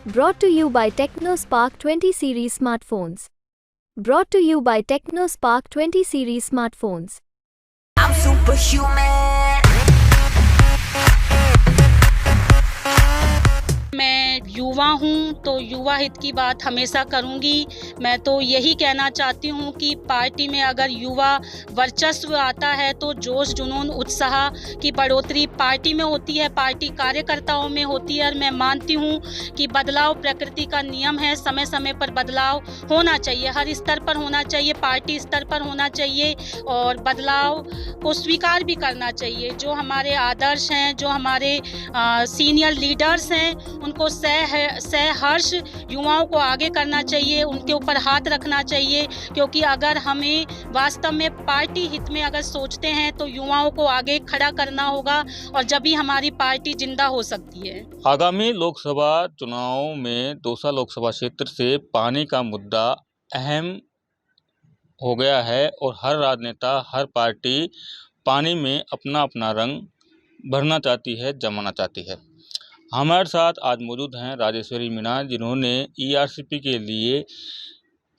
Brought to you by TechnoSpark 20 series smartphones. Brought to you by TechnoSpark 20 series smartphones. I'm superhuman. मैं युवा हूँ तो युवा हित की बात हमेशा करूँगी। मैं तो यही कहना चाहती हूँ कि पार्टी में अगर युवा वर्चस्व आता है तो जोश जुनून उत्साह की बढ़ोतरी पार्टी में होती है, पार्टी कार्यकर्ताओं में होती है। और मैं मानती हूँ कि बदलाव प्रकृति का नियम है, समय समय पर बदलाव होना चाहिए, हर स्तर पर होना चाहिए, पार्टी स्तर पर होना चाहिए और बदलाव को स्वीकार भी करना चाहिए। जो हमारे आदर्श हैं, जो हमारे सीनियर लीडर्स हैं, उनको सहर्ष युवाओं को आगे करना चाहिए, उनके ऊपर हाथ रखना चाहिए, क्योंकि अगर हमें वास्तव में पार्टी हित में अगर सोचते हैं तो युवाओं को आगे खड़ा करना होगा और जब ही हमारी पार्टी जिंदा हो सकती है। आगामी लोकसभा चुनाव में दौसा लोकसभा क्षेत्र से पानी का मुद्दा अहम हो गया है और हर राजनेता, हर पार्टी पानी में अपना अपना रंग भरना चाहती है, जमाना चाहती है। हमारे साथ आज मौजूद हैं राजेश्वरी मीणा, जिन्होंने ईआरसीपी के लिए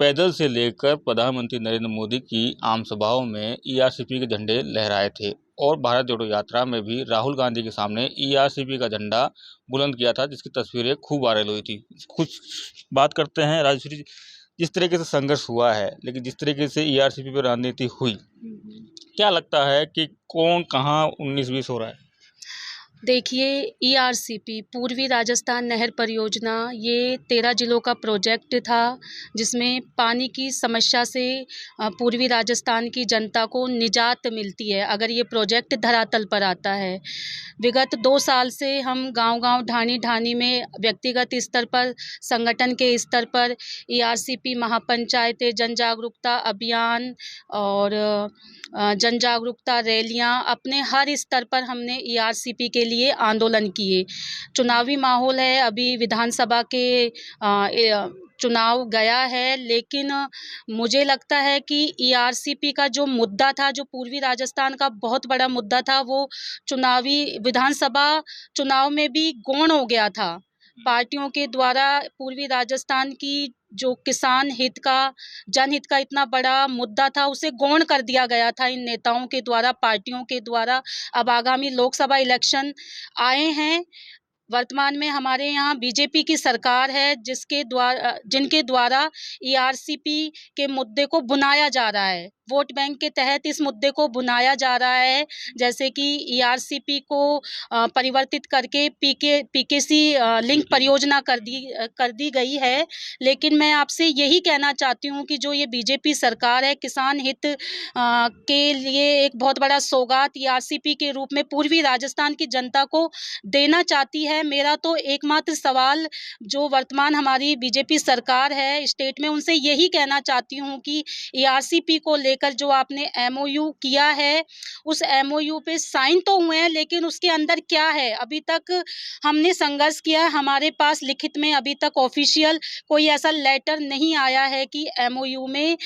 पैदल से लेकर प्रधानमंत्री नरेंद्र मोदी की आम सभाओं में ईआरसीपी के झंडे लहराए थे और भारत जोड़ो यात्रा में भी राहुल गांधी के सामने ईआरसीपी का झंडा बुलंद किया था, जिसकी तस्वीरें खूब वायरल हुई थी। कुछ बात करते हैं राजेश्वरी जी, जिस तरीके से संघर्ष हुआ है, लेकिन जिस तरीके से ईआरसीपी पर राजनीति हुई, क्या लगता है कि कौन कहाँ 19-20 हो रहा है? देखिए, ईआरसीपी पूर्वी राजस्थान नहर परियोजना ये 13 जिलों का प्रोजेक्ट था, जिसमें पानी की समस्या से पूर्वी राजस्थान की जनता को निजात मिलती है अगर ये प्रोजेक्ट धरातल पर आता है। विगत 2 साल से हम गांव-गांव, ढाणी-ढाणी में व्यक्तिगत स्तर पर, संगठन के स्तर पर ईआरसीपी महापंचायतें, जन जागरूकता अभियान और जन जागरूकता रैलियां, अपने हर स्तर पर हमने ईआरसीपी के लिए आंदोलन किए। चुनावी माहौल है, अभी विधानसभा के चुनाव गया है, लेकिन मुझे लगता है कि ईआरसीपी का जो मुद्दा था, जो पूर्वी राजस्थान का बहुत बड़ा मुद्दा था, वो चुनावी विधानसभा चुनाव में भी गौण हो गया था। पार्टियों के द्वारा पूर्वी राजस्थान की जो किसान हित का, जनहित का इतना बड़ा मुद्दा था, उसे गौण कर दिया गया था इन नेताओं के द्वारा, पार्टियों के द्वारा। अब आगामी लोकसभा इलेक्शन आए हैं। वर्तमान में हमारे यहाँ बीजेपी की सरकार है, जिनके द्वारा ईआरसीपी के मुद्दे को भुनाया जा रहा है। वोट बैंक के तहत इस मुद्दे को भुनाया जा रहा है, जैसे कि ईआरसीपी को परिवर्तित करके पीकेसी लिंक परियोजना कर दी गई है। लेकिन मैं आपसे यही कहना चाहती हूँ कि जो ये बीजेपी सरकार है, किसान हित के लिए एक बहुत बड़ा सौगात ईआरसीपी के रूप में पूर्वी राजस्थान की जनता को देना चाहती है। मेरा तो एकमात्र सवाल जो वर्तमान हमारी बीजेपी सरकार है स्टेट में, उनसे यही कहना चाहती हूँ कि ईआरसीपी को लेकर जो आपने एमओयू किया है, उस एमओयू पे साइन तो हुए हैं, लेकिन उसके अंदर क्या है अभी तक हमने संघर्ष किया है। हमारे पास लिखित में अभी तक ऑफिशियल कोई ऐसा लेटर नहीं आया है कि एमओयू में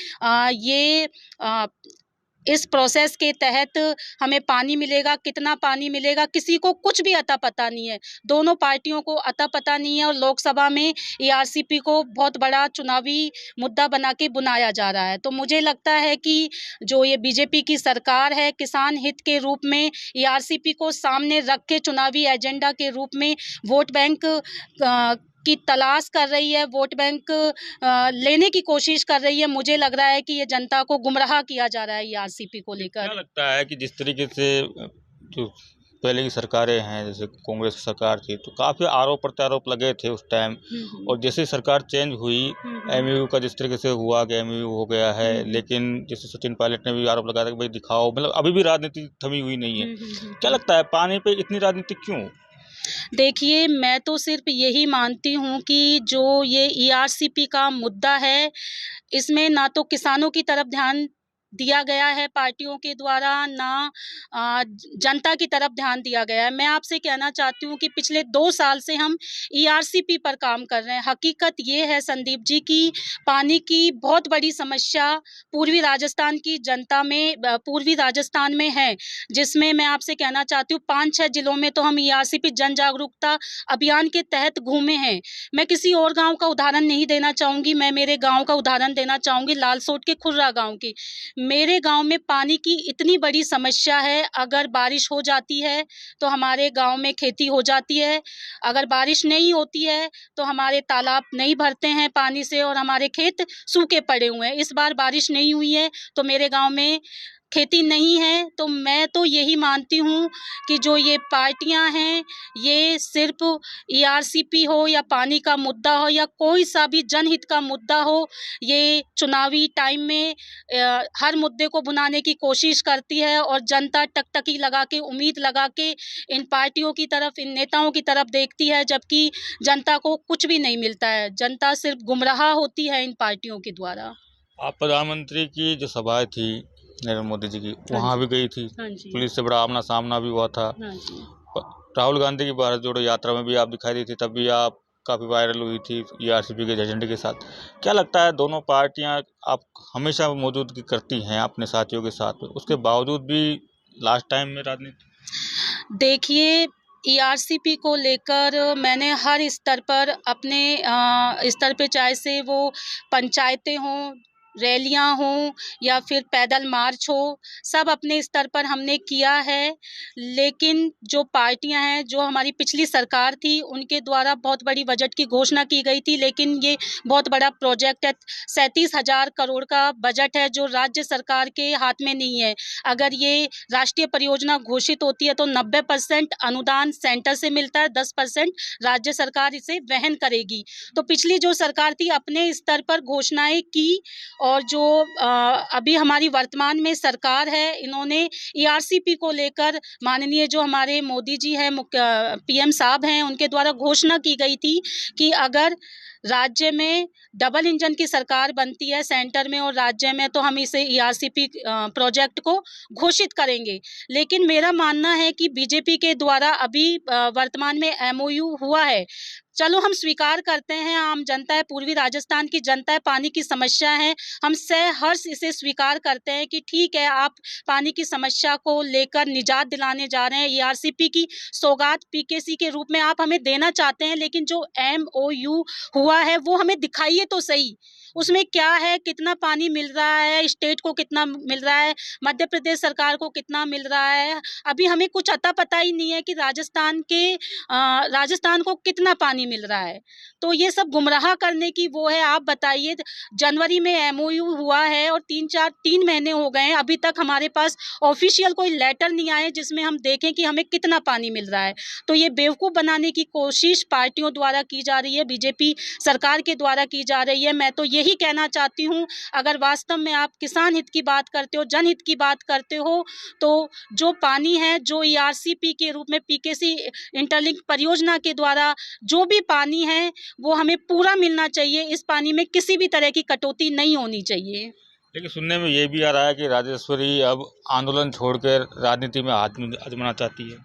इस प्रोसेस के तहत हमें पानी मिलेगा, कितना पानी मिलेगा, किसी को कुछ भी अता पता नहीं है। दोनों पार्टियों को अता पता नहीं है और लोकसभा में ईआरसीपी को बहुत बड़ा चुनावी मुद्दा बना के बुनाया जा रहा है। तो मुझे लगता है कि जो ये बीजेपी की सरकार है, किसान हित के रूप में ईआरसीपी को सामने रख के चुनावी एजेंडा के रूप में वोट बैंक की तलाश कर रही है, वोट बैंक लेने की कोशिश कर रही है। मुझे लग रहा है कि ये जनता को गुमराह किया जा रहा है ईआरसीपी को लेकर। क्या लगता है कि जिस तरीके से जो पहले की सरकारें हैं, जैसे कांग्रेस की सरकार थी, तो काफ़ी आरोप प्रत्यारोप लगे थे उस टाइम, और जैसे सरकार चेंज हुई, एमओयू का जिस तरीके से हुआ कि एमओयू हो गया है, लेकिन जैसे सचिन पायलट ने भी आरोप लगाया था कि भाई दिखाओ, मतलब अभी भी राजनीति थमी हुई नहीं है। क्या लगता है पानी पे इतनी राजनीति क्यों? देखिए, मैं तो सिर्फ यही मानती हूँ कि जो ये ईआरसीपी का मुद्दा है, इसमें ना तो किसानों की तरफ ध्यान दिया गया है पार्टियों के द्वारा, ना जनता की तरफ ध्यान दिया गया है। मैं आपसे कहना चाहती हूँ कि पिछले 2 साल से हम ईआरसीपी पर काम कर रहे हैं। हकीकत ये है संदीप जी कि पानी की बहुत बड़ी समस्या पूर्वी राजस्थान की जनता में पूर्वी राजस्थान में है, जिसमें मैं आपसे कहना चाहती हूँ 5-6 जिलों में तो हम ईआरसीपी जन जागरूकता अभियान के तहत घूमे हैं। मैं किसी और गांव का उदाहरण नहीं देना चाहूँगी, मैं मेरे गांव का उदाहरण देना चाहूँगी, लालसोट के खुर्रा गांव की। मेरे गांव में पानी की इतनी बड़ी समस्या है, अगर बारिश हो जाती है तो हमारे गांव में खेती हो जाती है, अगर बारिश नहीं होती है तो हमारे तालाब नहीं भरते हैं पानी से और हमारे खेत सूखे पड़े हुए हैं। इस बार बारिश नहीं हुई है तो मेरे गांव में खेती नहीं है। तो मैं तो यही मानती हूँ कि जो ये पार्टियां हैं, ये सिर्फ ईआरसीपी हो या पानी का मुद्दा हो या कोई सा भी जनहित का मुद्दा हो, ये चुनावी टाइम में हर मुद्दे को भुनाने की कोशिश करती है और जनता टकटकी लगा के, उम्मीद लगा के इन पार्टियों की तरफ, इन नेताओं की तरफ देखती है, जबकि जनता को कुछ भी नहीं मिलता है। जनता सिर्फ गुमराह होती है इन पार्टियों के द्वारा। आप प्रधानमंत्री की जो सभाएं थी नरेंद्र मोदी जी की, वहाँ भी गई थी, हाँ जी। पुलिस से बड़ा आमना सामना भी हुआ था। हाँ जी। राहुल गांधी की भारत जोड़ो यात्रा में भी आप दिखाई दी थी, तब भी आप काफ़ी वायरल हुई थी ईआरसीपी के एजेंडे के साथ। क्या लगता है, दोनों पार्टियां आप हमेशा मौजूदगी करती हैं अपने साथियों के साथ, उसके बावजूद भी लास्ट टाइम में राजनीति? देखिए, ईआरसीपी को लेकर मैंने हर स्तर पर अपने स्तर पे, चाहे से वो पंचायतें हों, रैलियां हों या फिर पैदल मार्च हो, सब अपने स्तर पर हमने किया है। लेकिन जो पार्टियां हैं, जो हमारी पिछली सरकार थी, उनके द्वारा बहुत बड़ी बजट की घोषणा की गई थी, लेकिन ये बहुत बड़ा प्रोजेक्ट है, 37,000 करोड़ का बजट है जो राज्य सरकार के हाथ में नहीं है। अगर ये राष्ट्रीय परियोजना घोषित होती है तो 90% अनुदान सेंटर से मिलता है, 10% राज्य सरकार इसे वहन करेगी। तो पिछली जो सरकार थी अपने स्तर पर घोषणाएं की, और जो अभी हमारी वर्तमान में सरकार है, इन्होंने ईआरसीपी को लेकर माननीय जो हमारे मोदी जी हैं, पीएम साहब हैं, उनके द्वारा घोषणा की गई थी कि अगर राज्य में डबल इंजन की सरकार बनती है, सेंटर में और राज्य में, तो हम इसे ईआरसीपी प्रोजेक्ट को घोषित करेंगे। लेकिन मेरा मानना है कि बीजेपी के द्वारा अभी वर्तमान में एमओयू हुआ है। चलो, हम स्वीकार करते हैं, आम जनता है, पूर्वी राजस्थान की जनता है, पानी की समस्या है, हम सहर्ष इसे स्वीकार करते हैं कि ठीक है, आप पानी की समस्या को लेकर निजात दिलाने जा रहे हैं, ईआरसीपी की सौगात पीकेसी के रूप में आप हमें देना चाहते हैं, लेकिन जो एमओयू हुआ है वो हमें दिखाइए तो सही, उसमें क्या है, कितना पानी मिल रहा है, स्टेट को कितना मिल रहा है, मध्य प्रदेश सरकार को कितना मिल रहा है। अभी हमें कुछ अता पता ही नहीं है कि राजस्थान को कितना पानी मिल रहा है। तो ये सब गुमराह करने की वो है। आप बताइए, जनवरी में एमओयू हुआ है और 3 महीने हो गए हैं, अभी तक हमारे पास ऑफिशियल कोई लेटर नहीं आए जिसमें हम देखें कि हमें कितना पानी मिल रहा है। तो ये बेवकूफ़ बनाने की कोशिश पार्टियों द्वारा की जा रही है, बीजेपी सरकार के द्वारा की जा रही है। मैं तो यही कहना चाहती हूँ, अगर वास्तव में आप किसान हित की बात करते हो, जनहित की बात करते हो, तो जो पानी है, जो ईआरसीपी के रूप में पीकेसी इंटरलिंक परियोजना के द्वारा जो भी पानी है, वो हमें पूरा मिलना चाहिए। इस पानी में किसी भी तरह की कटौती नहीं होनी चाहिए। लेकिन सुनने में ये भी आ रहा है कि राजेश्वरी अब आंदोलन छोड़कर राजनीति में हाथ आजमाना चाहती है।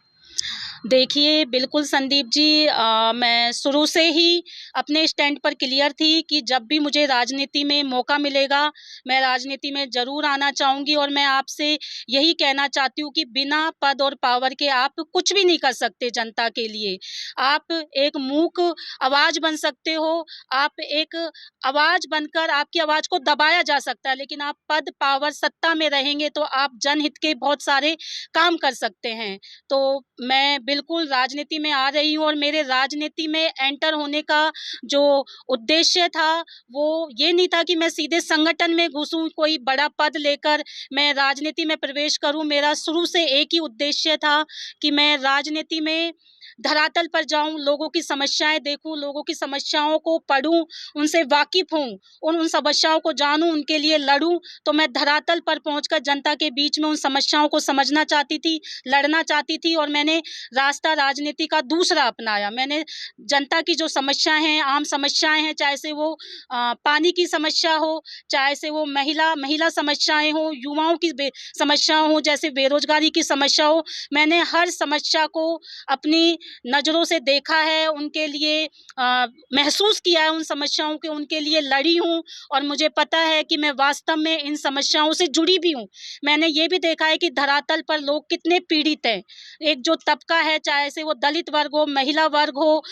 देखिए, बिल्कुल संदीप जी, मैं शुरू से ही अपने स्टैंड पर क्लियर थी कि जब भी मुझे राजनीति में मौका मिलेगा, मैं राजनीति में ज़रूर आना चाहूँगी। और मैं आपसे यही कहना चाहती हूँ कि बिना पद और पावर के आप कुछ भी नहीं कर सकते जनता के लिए। आप एक मूक आवाज़ बन सकते हो, आप एक आवाज़ बनकर आपकी आवाज़ को दबाया जा सकता है, लेकिन आप पद, पावर, सत्ता में रहेंगे तो आप जनहित के बहुत सारे काम कर सकते हैं। तो मैं बिल्कुल राजनीति में आ रही हूँ और मेरे राजनीति में एंटर होने का जो उद्देश्य था, वो ये नहीं था कि मैं सीधे संगठन में घुसूँ, कोई बड़ा पद लेकर मैं राजनीति में प्रवेश करूँ। मेरा शुरू से एक ही उद्देश्य था कि मैं राजनीति में धरातल पर जाऊं, लोगों की समस्याएं देखूं, लोगों की समस्याओं को पढ़ूं, उनसे वाकिफ हूं, उन समस्याओं को जानूं, उनके लिए लड़ूं। तो मैं धरातल पर पहुंचकर जनता के बीच में उन समस्याओं को समझना चाहती थी, लड़ना चाहती थी, और मैंने रास्ता राजनीति का दूसरा अपनाया। मैंने जनता की जो समस्याएं हैं, आम समस्याएं हैं, चाहे से वो पानी की समस्या हो, चाहे से वो महिला समस्याएं हो, युवाओं की समस्या हो, जैसे बेरोजगारी की समस्या हो, मैंने हर समस्या को अपनी नज़रों से देखा है, उनके लिए महसूस किया है, उन समस्याओं के उनके लिए लड़ी हूँ, और मुझे पता है कि मैं वास्तव में इन समस्याओं से जुड़ी भी हूँ। मैंने ये भी देखा है कि धरातल पर लोग कितने पीड़ित हैं। एक जो तबका है, चाहे से वो दलित वर्ग हो, महिला वर्ग हो,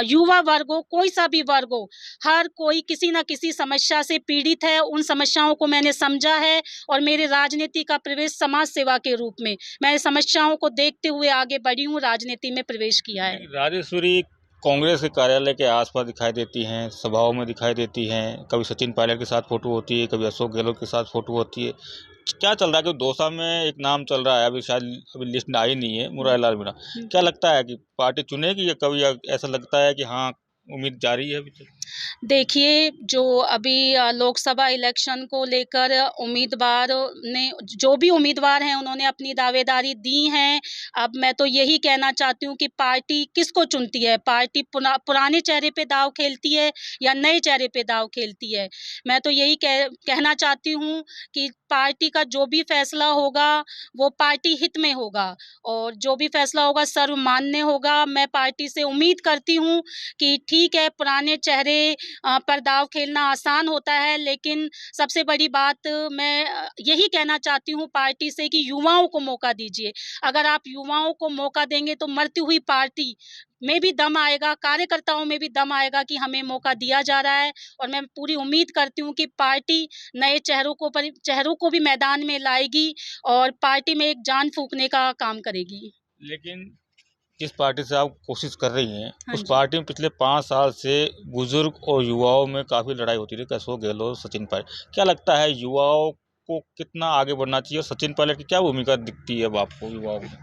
युवा वर्ग हो, कोई सा भी वर्ग हो, हर कोई किसी न किसी समस्या से पीड़ित है। उन समस्याओं को मैंने समझा है, और मेरे राजनीति का प्रवेश समाज सेवा के रूप में मैंने समस्याओं को देखते हुए आगे बढ़ी हूँ, राजनीति में प्रवेश किया है। राजेश्वरी कांग्रेस के कार्यालय के आसपास दिखाई देती हैं, सभाओं में दिखाई देती हैं, कभी सचिन पायलट के साथ फोटो होती है, कभी अशोक गहलोत के साथ फोटो होती है। क्या चल रहा है? कि दौसा में एक नाम चल रहा है, अभी शायद अभी लिस्ट आई नहीं है, मुरारीलाल मीणा। क्या लगता है कि पार्टी चुनेगी, या कभी ऐसा लगता है कि हाँ उम्मीद जारी है अभी तक? देखिए, जो अभी लोकसभा इलेक्शन को लेकर उम्मीदवार ने, जो भी उम्मीदवार हैं, उन्होंने अपनी दावेदारी दी हैं। अब मैं तो यही कहना चाहती हूँ कि पार्टी किसको चुनती है, पार्टी पुराने चेहरे पे दाव खेलती है या नए चेहरे पे दाव खेलती है। मैं तो यही कहना चाहती हूँ कि पार्टी का जो भी फैसला होगा वो पार्टी हित में होगा, और जो भी फैसला होगा सर्वमान्य होगा। मैं पार्टी से उम्मीद करती हूँ कि ठीक है, पुराने चेहरे पर दाव खेलना आसान होता है, लेकिन सबसे बड़ी बात मैं यही कहना चाहती हूँ पार्टी से कि युवाओं को मौका दीजिए। अगर आप युवाओं को मौका देंगे तो मरती हुई पार्टी में भी दम आएगा, कार्यकर्ताओं में भी दम आएगा कि हमें मौका दिया जा रहा है। और मैं पूरी उम्मीद करती हूँ कि पार्टी नए चेहरों को भी मैदान में लाएगी, और पार्टी में एक जान फूंकने का काम करेगी। लेकिन जिस पार्टी से आप कोशिश कर रही हैं, हाँ उस जी। पार्टी में पिछले 5 साल से बुजुर्ग और युवाओं में काफ़ी लड़ाई होती रही, अशोक गहलोत, सचिन पायलट। क्या लगता है युवाओं को कितना आगे बढ़ना चाहिए, और सचिन पायलट की क्या भूमिका दिखती है अब आपको युवाओं में?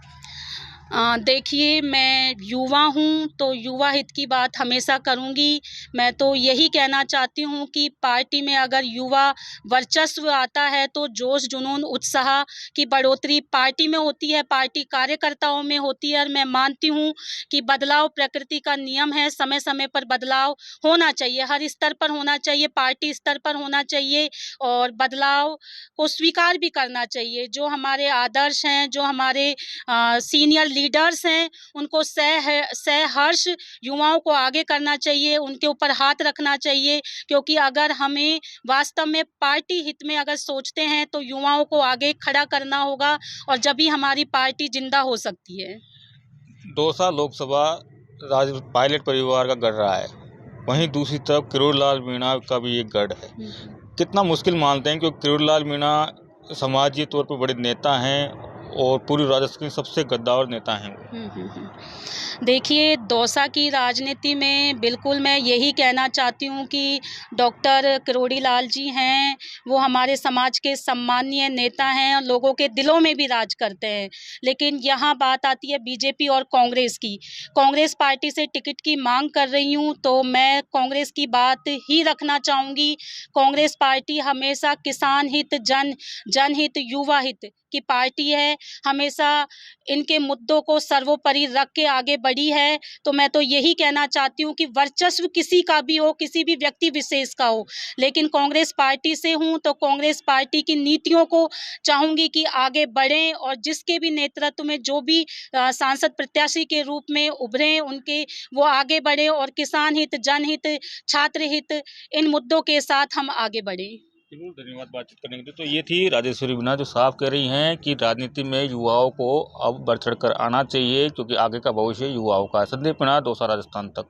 देखिए, मैं युवा हूँ तो युवा हित की बात हमेशा करूँगी। मैं तो यही कहना चाहती हूँ कि पार्टी में अगर युवा वर्चस्व आता है तो जोश, जुनून, उत्साह की बढ़ोतरी पार्टी में होती है, पार्टी कार्यकर्ताओं में होती है। और मैं मानती हूँ कि बदलाव प्रकृति का नियम है, समय समय पर बदलाव होना चाहिए, हर स्तर पर होना चाहिए, पार्टी स्तर पर होना चाहिए, और बदलाव को स्वीकार भी करना चाहिए। जो हमारे आदर्श हैं, जो हमारे सीनियर लीडर्स हैं, उनको सहर्ष युवाओं को आगे करना चाहिए, उनके ऊपर हाथ रखना चाहिए, क्योंकि अगर हमें वास्तव में पार्टी हित में अगर सोचते हैं तो युवाओं को आगे खड़ा करना होगा, और जब ही हमारी पार्टी जिंदा हो सकती है। दौसा लोकसभा पायलट परिवार का गढ़ रहा है, वहीं दूसरी तरफ किरोड़ीलाल मीणा का भी एक गढ़ है। कितना मुश्किल मानते हैं, क्योंकि किरोड़ीलाल मीणा समाजीय तौर पर बड़े नेता हैं, और पूर्वी राजस्थान के सबसे गद्दार नेता हैं वो। देखिए, दौसा की राजनीति में बिल्कुल मैं यही कहना चाहती हूँ कि डॉक्टर किरोड़ीलाल जी हैं, वो हमारे समाज के सम्मानीय नेता हैं, और लोगों के दिलों में भी राज करते हैं। लेकिन यहाँ बात आती है बीजेपी और कांग्रेस की। कांग्रेस पार्टी से टिकट की मांग कर रही हूँ, तो मैं कांग्रेस की बात ही रखना चाहूँगी। कांग्रेस पार्टी हमेशा किसान हित, जनहित, युवा हित की पार्टी है, हमेशा इनके मुद्दों को सर्वोपरि रख के आगे बढ़ी है। तो मैं तो यही कहना चाहती हूँ कि वर्चस्व किसी का भी हो, किसी भी व्यक्ति विशेष का हो, लेकिन कांग्रेस पार्टी से हूँ तो कांग्रेस पार्टी की नीतियों को चाहूँगी कि आगे बढ़ें, और जिसके भी नेतृत्व में जो भी सांसद प्रत्याशी के रूप में उभरे, उनके वो आगे बढ़े, और किसान हित, जनहित, छात्र हित, इन मुद्दों के साथ हम आगे बढ़ें। धन्यवाद बातचीत करने के लिए। तो ये थी राजेश्वरी मीणा, जो साफ कह रही हैं कि राजनीति में युवाओं को अब बढ़ चढ़ कर आना चाहिए, क्योंकि आगे का भविष्य युवाओं का है। संदीप मीणा, दौसा, राजस्थान तक।